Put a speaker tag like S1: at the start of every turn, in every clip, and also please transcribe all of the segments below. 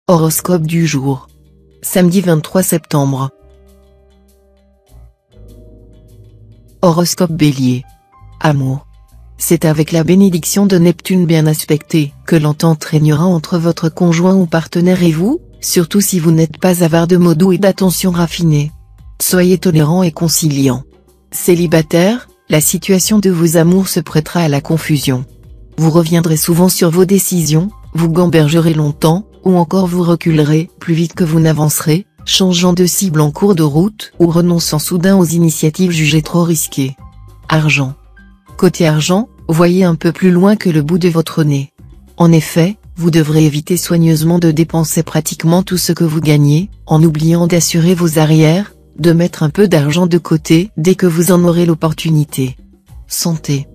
S1: Horoscope du jour. Samedi 23 septembre. Horoscope Bélier. Amour. C'est avec la bénédiction de Neptune bien aspectée que l'entente régnera entre votre conjoint ou partenaire et vous, surtout si vous n'êtes pas avare de mots doux et d'attention raffinée. Soyez tolérant et conciliant. Célibataire, la situation de vos amours se prêtera à la confusion. Vous reviendrez souvent sur vos décisions, vous gambergerez longtemps, ou encore vous reculerez plus vite que vous n'avancerez, changeant de cible en cours de route ou renonçant soudain aux initiatives jugées trop risquées. Argent. Côté argent, voyez un peu plus loin que le bout de votre nez. En effet, vous devrez éviter soigneusement de dépenser pratiquement tout ce que vous gagnez, en oubliant d'assurer vos arrières, de mettre un peu d'argent de côté dès que vous en aurez l'opportunité. Santé.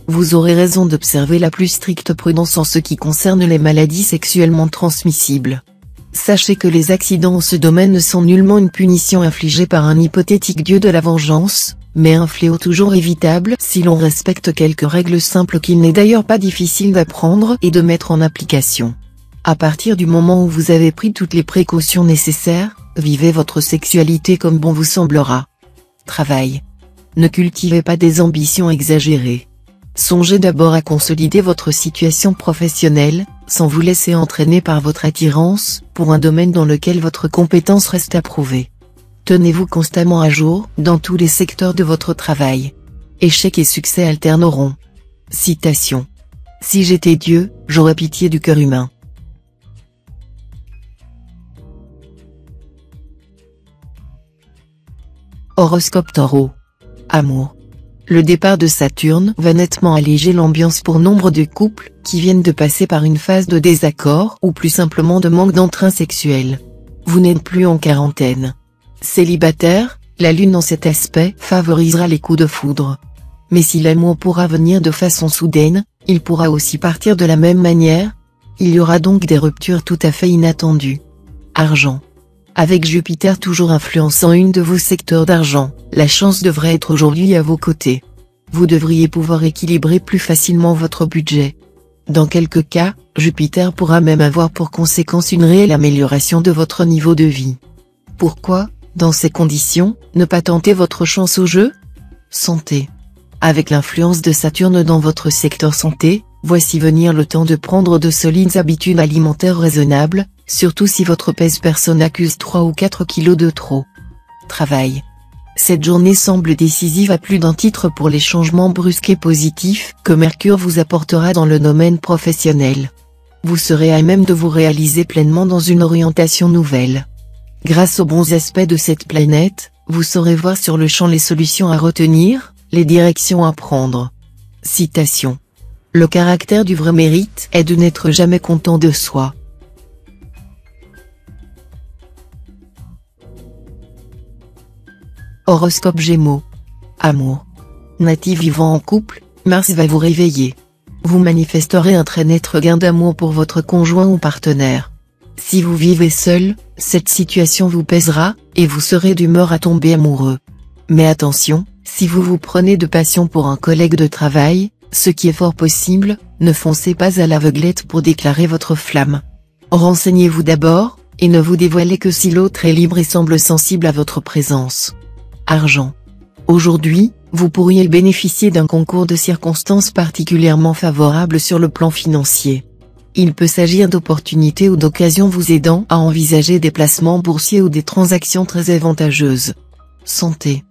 S1: Vous aurez raison d'observer la plus stricte prudence en ce qui concerne les maladies sexuellement transmissibles. Sachez que les accidents en ce domaine ne sont nullement une punition infligée par un hypothétique dieu de la vengeance, mais un fléau toujours évitable si l'on respecte quelques règles simples qu'il n'est d'ailleurs pas difficile d'apprendre et de mettre en application. À partir du moment où vous avez pris toutes les précautions nécessaires, vivez votre sexualité comme bon vous semblera. Travail. Ne cultivez pas des ambitions exagérées. Songez d'abord à consolider votre situation professionnelle, sans vous laisser entraîner par votre attirance pour un domaine dans lequel votre compétence reste à prouver. Tenez-vous constamment à jour dans tous les secteurs de votre travail. Échecs et succès alterneront. Citation. Si j'étais Dieu, j'aurais pitié du cœur humain. Horoscope Taureau. Amour. Le départ de Saturne va nettement alléger l'ambiance pour nombre de couples qui viennent de passer par une phase de désaccord ou plus simplement de manque d'entrain sexuel. Vous n'êtes plus en quarantaine. Célibataire, la lune en cet aspect favorisera les coups de foudre. Mais si l'amour pourra venir de façon soudaine, il pourra aussi partir de la même manière. Il y aura donc des ruptures tout à fait inattendues. Argent. Avec Jupiter toujours influençant une de vos secteurs d'argent, la chance devrait être aujourd'hui à vos côtés. Vous devriez pouvoir équilibrer plus facilement votre budget. Dans quelques cas, Jupiter pourra même avoir pour conséquence une réelle amélioration de votre niveau de vie. Pourquoi, dans ces conditions, ne pas tenter votre chance au jeu? Santé. Avec l'influence de Saturne dans votre secteur santé, voici venir le temps de prendre de solides habitudes alimentaires raisonnables, surtout si votre pèse personne accuse 3 ou 4 kilos de trop. Travail. Cette journée semble décisive à plus d'un titre pour les changements brusques et positifs que Mercure vous apportera dans le domaine professionnel. Vous serez à même de vous réaliser pleinement dans une orientation nouvelle. Grâce aux bons aspects de cette planète, vous saurez voir sur le champ les solutions à retenir, les directions à prendre. Citation. Le caractère du vrai mérite est de n'être jamais content de soi. Horoscope Gémeaux. Amour. Natif vivant en couple, Mars va vous réveiller. Vous manifesterez un très net regain d'amour pour votre conjoint ou partenaire. Si vous vivez seul, cette situation vous pèsera, et vous serez d'humeur à tomber amoureux. Mais attention, si vous vous prenez de passion pour un collègue de travail, ce qui est fort possible, ne foncez pas à l'aveuglette pour déclarer votre flamme. Renseignez-vous d'abord, et ne vous dévoilez que si l'autre est libre et semble sensible à votre présence. Argent. Aujourd'hui, vous pourriez bénéficier d'un concours de circonstances particulièrement favorables sur le plan financier. Il peut s'agir d'opportunités ou d'occasions vous aidant à envisager des placements boursiers ou des transactions très avantageuses. Santé.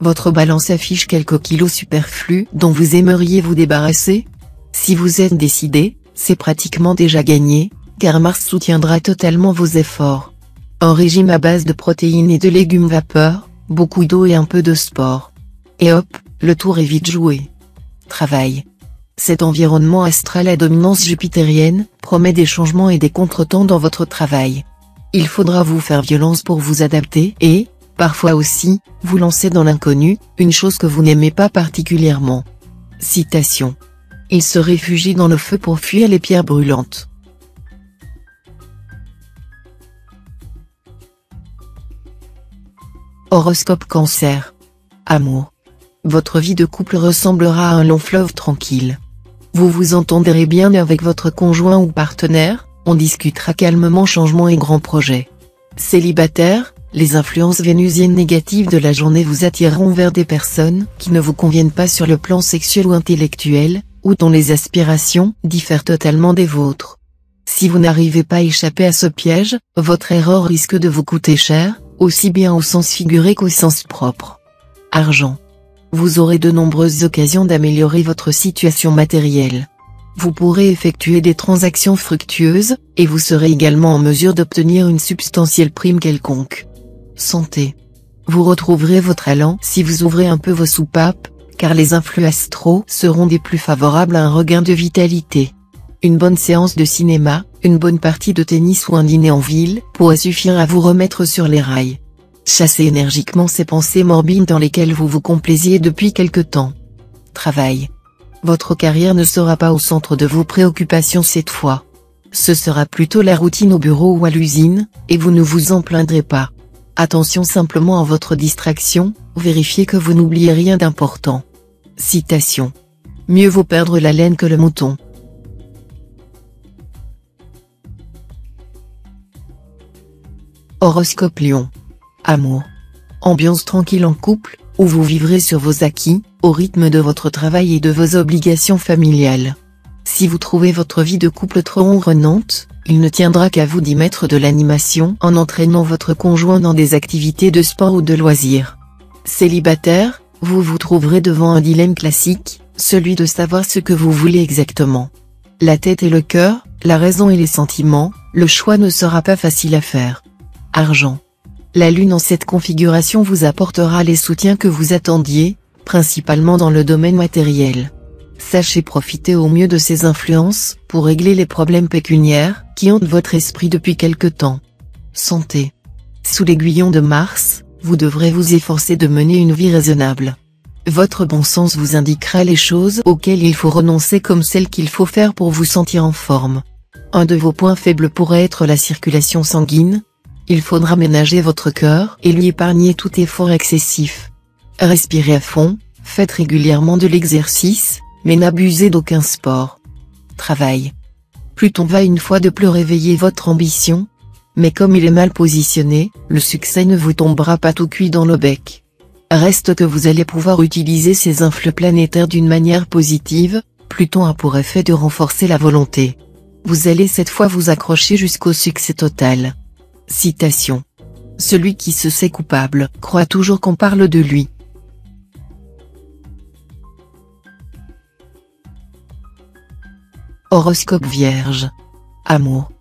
S1: Votre balance affiche quelques kilos superflus dont vous aimeriez vous débarrasser. Si vous êtes décidé, c'est pratiquement déjà gagné, car Mars soutiendra totalement vos efforts. Un régime à base de protéines et de légumes vapeur, beaucoup d'eau et un peu de sport. Et hop, le tour est vite joué. Travail. Cet environnement astral à dominance jupitérienne promet des changements et des contretemps dans votre travail. Il faudra vous faire violence pour vous adapter et, parfois aussi, vous lancer dans l'inconnu, une chose que vous n'aimez pas particulièrement. Citation. Il se réfugie dans le feu pour fuir les pierres brûlantes. Horoscope Cancer. Amour. Votre vie de couple ressemblera à un long fleuve tranquille. Vous vous entendrez bien avec votre conjoint ou partenaire, On discutera calmement changements et grands projets. Célibataire, les influences vénusiennes négatives de la journée vous attireront vers des personnes qui ne vous conviennent pas sur le plan sexuel ou intellectuel, ou dont les aspirations diffèrent totalement des vôtres. Si vous n'arrivez pas à échapper à ce piège, votre erreur risque de vous coûter cher, aussi bien au sens figuré qu'au sens propre. Argent. Vous aurez de nombreuses occasions d'améliorer votre situation matérielle. Vous pourrez effectuer des transactions fructueuses, et vous serez également en mesure d'obtenir une substantielle prime quelconque. Santé. Vous retrouverez votre allant si vous ouvrez un peu vos soupapes, car les influx astraux seront des plus favorables à un regain de vitalité. Une bonne séance de cinéma, une bonne partie de tennis ou un dîner en ville pourrait suffire à vous remettre sur les rails. Chassez énergiquement ces pensées morbides dans lesquelles vous vous complaisiez depuis quelque temps. Travail. Votre carrière ne sera pas au centre de vos préoccupations cette fois. Ce sera plutôt la routine au bureau ou à l'usine, et vous ne vous en plaindrez pas. Attention simplement à votre distraction, vérifiez que vous n'oubliez rien d'important. Citation. Mieux vaut perdre la laine que le mouton. Horoscope Lion. Amour. Ambiance tranquille en couple, où vous vivrez sur vos acquis, au rythme de votre travail et de vos obligations familiales. Si vous trouvez votre vie de couple trop ronronnante, il ne tiendra qu'à vous d'y mettre de l'animation en entraînant votre conjoint dans des activités de sport ou de loisirs. Célibataire, vous vous trouverez devant un dilemme classique, celui de savoir ce que vous voulez exactement. La tête et le cœur, la raison et les sentiments, le choix ne sera pas facile à faire. Argent. La lune en cette configuration vous apportera les soutiens que vous attendiez, principalement dans le domaine matériel. Sachez profiter au mieux de ces influences pour régler les problèmes pécuniaires qui hantent votre esprit depuis quelque temps. Santé. Sous l'aiguillon de Mars, vous devrez vous efforcer de mener une vie raisonnable. Votre bon sens vous indiquera les choses auxquelles il faut renoncer comme celles qu'il faut faire pour vous sentir en forme. Un de vos points faibles pourrait être la circulation sanguine. Il faudra ménager votre cœur et lui épargner tout effort excessif. Respirez à fond, faites régulièrement de l'exercice, mais n'abusez d'aucun sport. Travail. Pluton va une fois de plus réveiller votre ambition, mais comme il est mal positionné, le succès ne vous tombera pas tout cuit dans le bec. Reste que vous allez pouvoir utiliser ces influx planétaires d'une manière positive, Pluton a pour effet de renforcer la volonté. Vous allez cette fois vous accrocher jusqu'au succès total. Citation. Celui qui se sait coupable croit toujours qu'on parle de lui. Horoscope Vierge. Amour.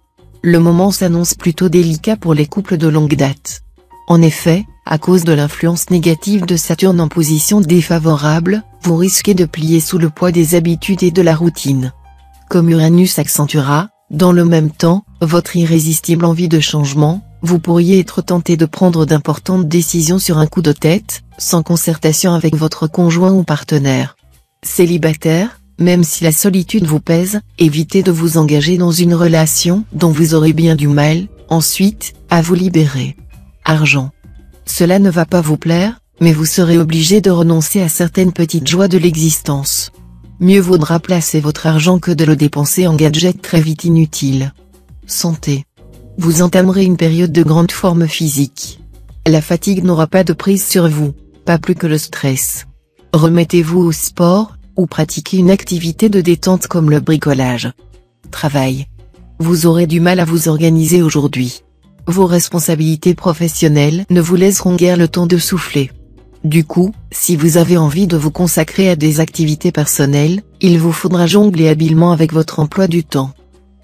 S1: Le moment s'annonce plutôt délicat pour les couples de longue date. En effet, à cause de l'influence négative de Saturne en position défavorable, vous risquez de plier sous le poids des habitudes et de la routine. Comme Uranus accentuera, dans le même temps, votre irrésistible envie de changement, vous pourriez être tenté de prendre d'importantes décisions sur un coup de tête, sans concertation avec votre conjoint ou partenaire. Célibataire, même si la solitude vous pèse, évitez de vous engager dans une relation dont vous aurez bien du mal, ensuite, à vous libérer. Argent. Cela ne va pas vous plaire, mais vous serez obligé de renoncer à certaines petites joies de l'existence. Mieux vaudra placer votre argent que de le dépenser en gadgets très vite inutiles. Santé. Vous entamerez une période de grande forme physique. La fatigue n'aura pas de prise sur vous, pas plus que le stress. Remettez-vous au sport, ou pratiquez une activité de détente comme le bricolage. Travail. Vous aurez du mal à vous organiser aujourd'hui. Vos responsabilités professionnelles ne vous laisseront guère le temps de souffler. Du coup, si vous avez envie de vous consacrer à des activités personnelles, il vous faudra jongler habilement avec votre emploi du temps.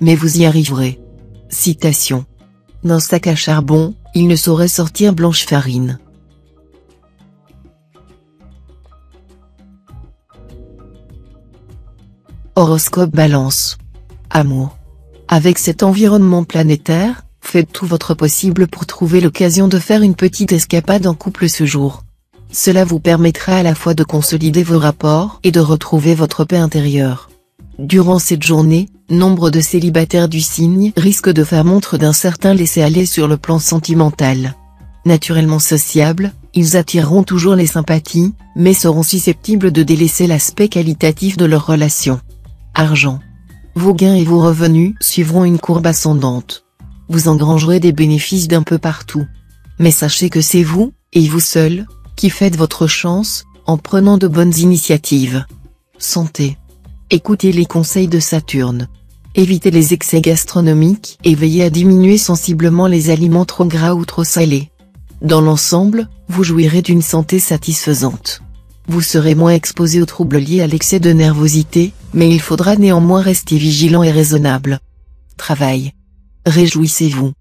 S1: Mais vous y arriverez. Citation. D'un sac à charbon, il ne saurait sortir blanche farine. Horoscope Balance. Amour. Avec cet environnement planétaire, faites tout votre possible pour trouver l'occasion de faire une petite escapade en couple ce jour. Cela vous permettra à la fois de consolider vos rapports et de retrouver votre paix intérieure. Durant cette journée, nombre de célibataires du signe risquent de faire montre d'un certain laisser-aller sur le plan sentimental. Naturellement sociables, ils attireront toujours les sympathies, mais seront susceptibles de délaisser l'aspect qualitatif de leur relation. Argent. vos gains et vos revenus suivront une courbe ascendante. Vous engrangerez des bénéfices d'un peu partout. Mais sachez que c'est vous, et vous seul, qui faites votre chance, en prenant de bonnes initiatives. Santé. Écoutez les conseils de Saturne. Évitez les excès gastronomiques et veillez à diminuer sensiblement les aliments trop gras ou trop salés. Dans l'ensemble, vous jouirez d'une santé satisfaisante. Vous serez moins exposé aux troubles liés à l'excès de nervosité, mais il faudra néanmoins rester vigilant et raisonnable. Travail. Réjouissez-vous.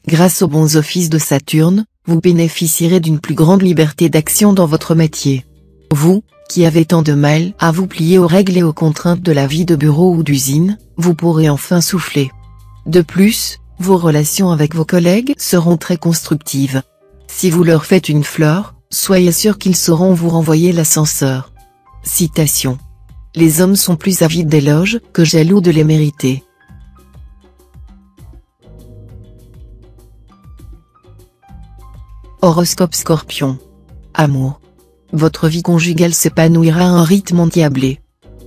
S1: Grâce aux bons offices de Saturne, vous bénéficierez d'une plus grande liberté d'action dans votre métier. Vous, qui avez tant de mal à vous plier aux règles et aux contraintes de la vie de bureau ou d'usine, vous pourrez enfin souffler. De plus, vos relations avec vos collègues seront très constructives. Si vous leur faites une fleur, soyez sûr qu'ils sauront vous renvoyer l'ascenseur. Citation. Les hommes sont plus avides d'éloges que jaloux de les mériter. Horoscope Scorpion. Amour. Votre vie conjugale s'épanouira à un rythme endiablé.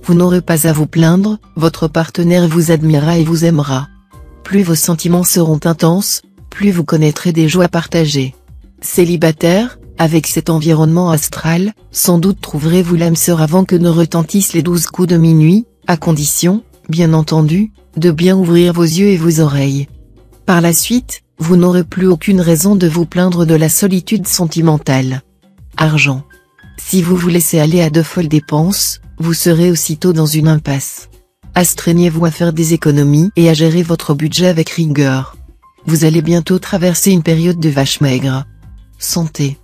S1: Vous n'aurez pas à vous plaindre, votre partenaire vous admirera et vous aimera. Plus vos sentiments seront intenses, plus vous connaîtrez des joies partagées. Célibataire, avec cet environnement astral, sans doute trouverez-vous l'âme sœur avant que ne retentissent les 12 coups de minuit, à condition, bien entendu, de bien ouvrir vos yeux et vos oreilles. Par la suite, vous n'aurez plus aucune raison de vous plaindre de la solitude sentimentale. Argent. Si vous vous laissez aller à de folles dépenses, vous serez aussitôt dans une impasse. Astreignez-vous à faire des économies et à gérer votre budget avec rigueur. Vous allez bientôt traverser une période de vache maigre. Santé.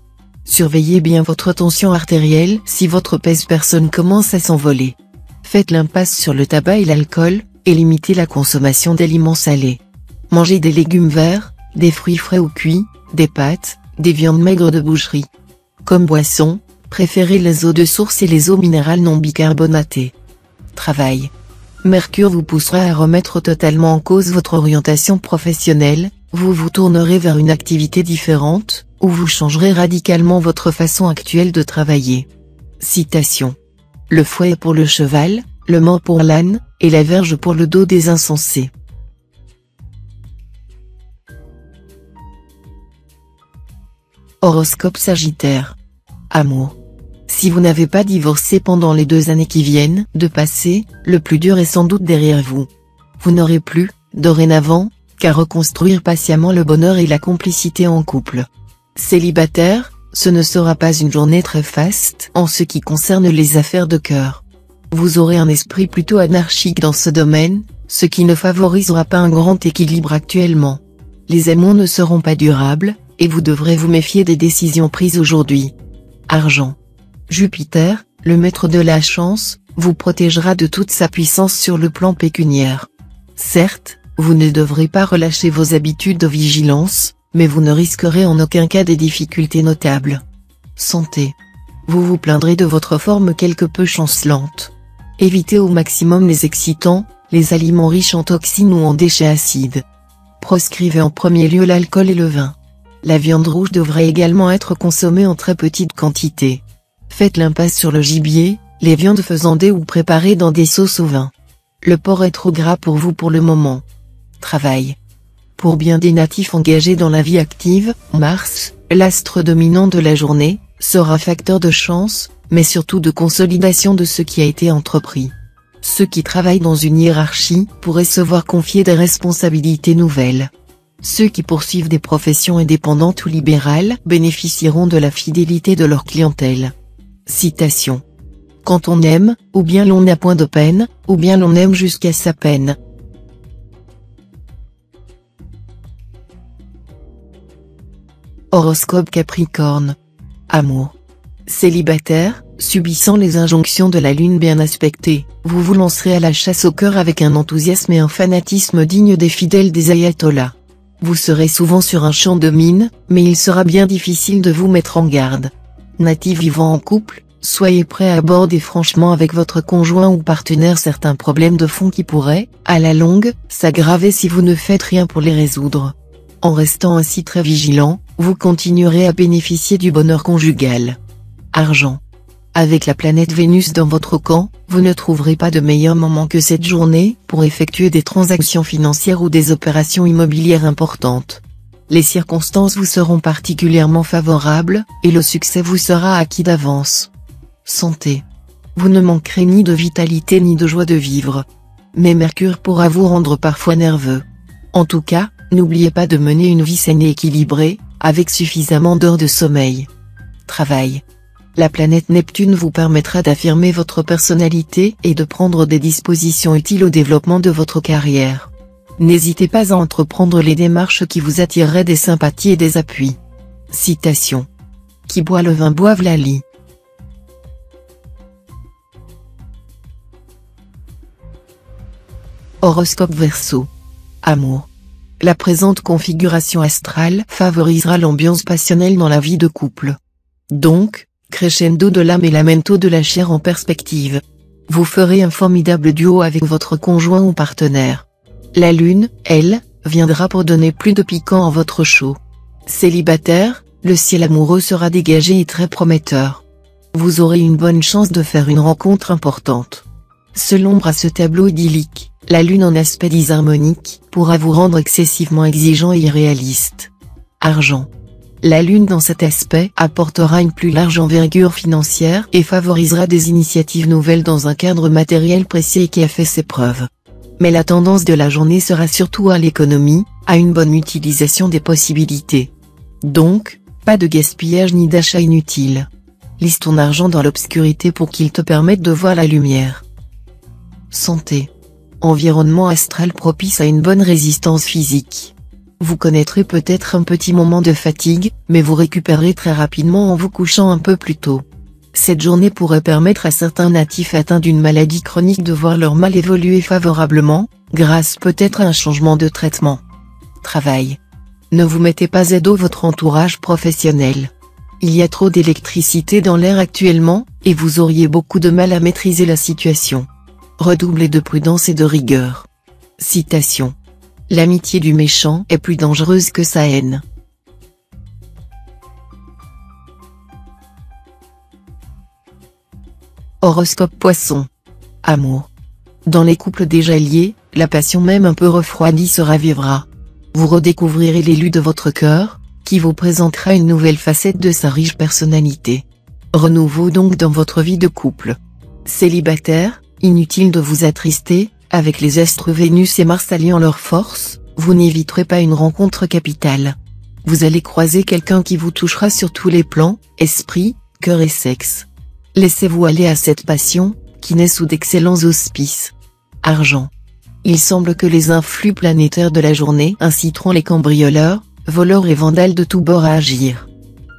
S1: Surveillez bien votre tension artérielle si votre pèse-personne commence à s'envoler. Faites l'impasse sur le tabac et l'alcool, et limitez la consommation d'aliments salés. Mangez des légumes verts, des fruits frais ou cuits, des pâtes, des viandes maigres de boucherie. Comme boisson, préférez les eaux de source et les eaux minérales non bicarbonatées. Travail. Mercure vous poussera à remettre totalement en cause votre orientation professionnelle, vous vous tournerez vers une activité différente, ou vous changerez radicalement votre façon actuelle de travailler. Citation. Le fouet est pour le cheval, le mors pour l'âne, et la verge pour le dos des insensés. Horoscope Sagittaire. Amour. Si vous n'avez pas divorcé pendant les 2 années qui viennent de passer, le plus dur est sans doute derrière vous. Vous n'aurez plus, dorénavant, qu'à reconstruire patiemment le bonheur et la complicité en couple. Célibataire, ce ne sera pas une journée très faste en ce qui concerne les affaires de cœur. Vous aurez un esprit plutôt anarchique dans ce domaine, ce qui ne favorisera pas un grand équilibre actuellement. Les amours ne seront pas durables, et vous devrez vous méfier des décisions prises aujourd'hui. Argent. Jupiter, le maître de la chance, vous protégera de toute sa puissance sur le plan pécuniaire. Certes, vous ne devrez pas relâcher vos habitudes de vigilance, mais vous ne risquerez en aucun cas des difficultés notables. Santé. Vous vous plaindrez de votre forme quelque peu chancelante. Évitez au maximum les excitants, les aliments riches en toxines ou en déchets acides. Proscrivez en premier lieu l'alcool et le vin. La viande rouge devrait également être consommée en très petite quantité. Faites l'impasse sur le gibier, les viandes faisandées ou préparées dans des sauces au vin. Le porc est trop gras pour vous pour le moment. Travail. Pour bien des natifs engagés dans la vie active, Mars, l'astre dominant de la journée, sera facteur de chance, mais surtout de consolidation de ce qui a été entrepris. Ceux qui travaillent dans une hiérarchie pourraient se voir confier des responsabilités nouvelles. Ceux qui poursuivent des professions indépendantes ou libérales bénéficieront de la fidélité de leur clientèle. Citation. Quand on aime, ou bien l'on n'a point de peine, ou bien l'on aime jusqu'à sa peine. Horoscope Capricorne. Amour. Célibataire, subissant les injonctions de la lune bien aspectée, vous vous lancerez à la chasse au cœur avec un enthousiasme et un fanatisme dignes des fidèles des ayatollahs. Vous serez souvent sur un champ de mine, mais il sera bien difficile de vous mettre en garde. Natif vivant en couple, soyez prêt à aborder franchement avec votre conjoint ou partenaire certains problèmes de fond qui pourraient, à la longue, s'aggraver si vous ne faites rien pour les résoudre. En restant ainsi très vigilant, vous continuerez à bénéficier du bonheur conjugal. Argent. Avec la planète Vénus dans votre camp, vous ne trouverez pas de meilleur moment que cette journée pour effectuer des transactions financières ou des opérations immobilières importantes. Les circonstances vous seront particulièrement favorables, et le succès vous sera acquis d'avance. Santé. Vous ne manquerez ni de vitalité ni de joie de vivre. Mais Mercure pourra vous rendre parfois nerveux. En tout cas, n'oubliez pas de mener une vie saine et équilibrée, avec suffisamment d'heures de sommeil. Travail. La planète Neptune vous permettra d'affirmer votre personnalité et de prendre des dispositions utiles au développement de votre carrière. N'hésitez pas à entreprendre les démarches qui vous attireraient des sympathies et des appuis. Citation. Qui boit le vin boive la lie. Horoscope Verseau. Amour. La présente configuration astrale favorisera l'ambiance passionnelle dans la vie de couple. Donc, crescendo de l'âme et lamento de la chair en perspective. Vous ferez un formidable duo avec votre conjoint ou partenaire. La lune, elle, viendra pour donner plus de piquant à votre show. Célibataire, le ciel amoureux sera dégagé et très prometteur. Vous aurez une bonne chance de faire une rencontre importante. Seule ombre à ce tableau idyllique, la lune en aspect disharmonique pourra vous rendre excessivement exigeant et irréaliste. Argent. La lune dans cet aspect apportera une plus large envergure financière et favorisera des initiatives nouvelles dans un cadre matériel précis et qui a fait ses preuves. Mais la tendance de la journée sera surtout à l'économie, à une bonne utilisation des possibilités. Donc, pas de gaspillage ni d'achat inutile. Lisse ton argent dans l'obscurité pour qu'il te permette de voir la lumière. Santé. Environnement astral propice à une bonne résistance physique. Vous connaîtrez peut-être un petit moment de fatigue, mais vous récupérerez très rapidement en vous couchant un peu plus tôt. Cette journée pourrait permettre à certains natifs atteints d'une maladie chronique de voir leur mal évoluer favorablement, grâce peut-être à un changement de traitement. Travail. Ne vous mettez pas à dos votre entourage professionnel. Il y a trop d'électricité dans l'air actuellement, et vous auriez beaucoup de mal à maîtriser la situation. Redoublez de prudence et de rigueur. Citation. L'amitié du méchant est plus dangereuse que sa haine. Horoscope Poisson. Amour. Dans les couples déjà liés, la passion même un peu refroidie se ravivera. Vous redécouvrirez l'élu de votre cœur, qui vous présentera une nouvelle facette de sa riche personnalité. Renouveau donc dans votre vie de couple. Célibataire, inutile de vous attrister, avec les astres Vénus et Mars alliant leurs forces, vous n'éviterez pas une rencontre capitale. Vous allez croiser quelqu'un qui vous touchera sur tous les plans, esprit, cœur et sexe. Laissez-vous aller à cette passion, qui naît sous d'excellents auspices. Argent. Il semble que les influx planétaires de la journée inciteront les cambrioleurs, voleurs et vandales de tous bords à agir.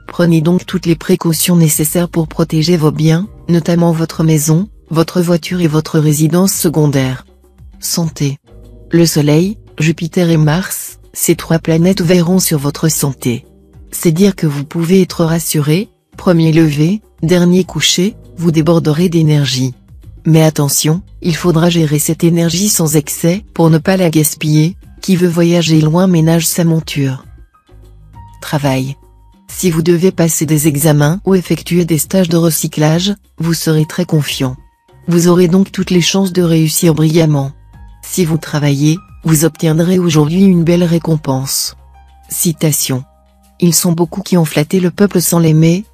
S1: Prenez donc toutes les précautions nécessaires pour protéger vos biens, notamment votre maison, votre voiture et votre résidence secondaire. Santé. Le Soleil, Jupiter et Mars, ces trois planètes veilleront sur votre santé. C'est dire que vous pouvez être rassuré, premier lever, dernier coucher, vous déborderez d'énergie. Mais attention, il faudra gérer cette énergie sans excès pour ne pas la gaspiller, qui veut voyager loin ménage sa monture. Travail. Si vous devez passer des examens ou effectuer des stages de recyclage, vous serez très confiant. Vous aurez donc toutes les chances de réussir brillamment. Si vous travaillez, vous obtiendrez aujourd'hui une belle récompense. Citation. Ils sont beaucoup qui ont flatté le peuple sans l'aimer,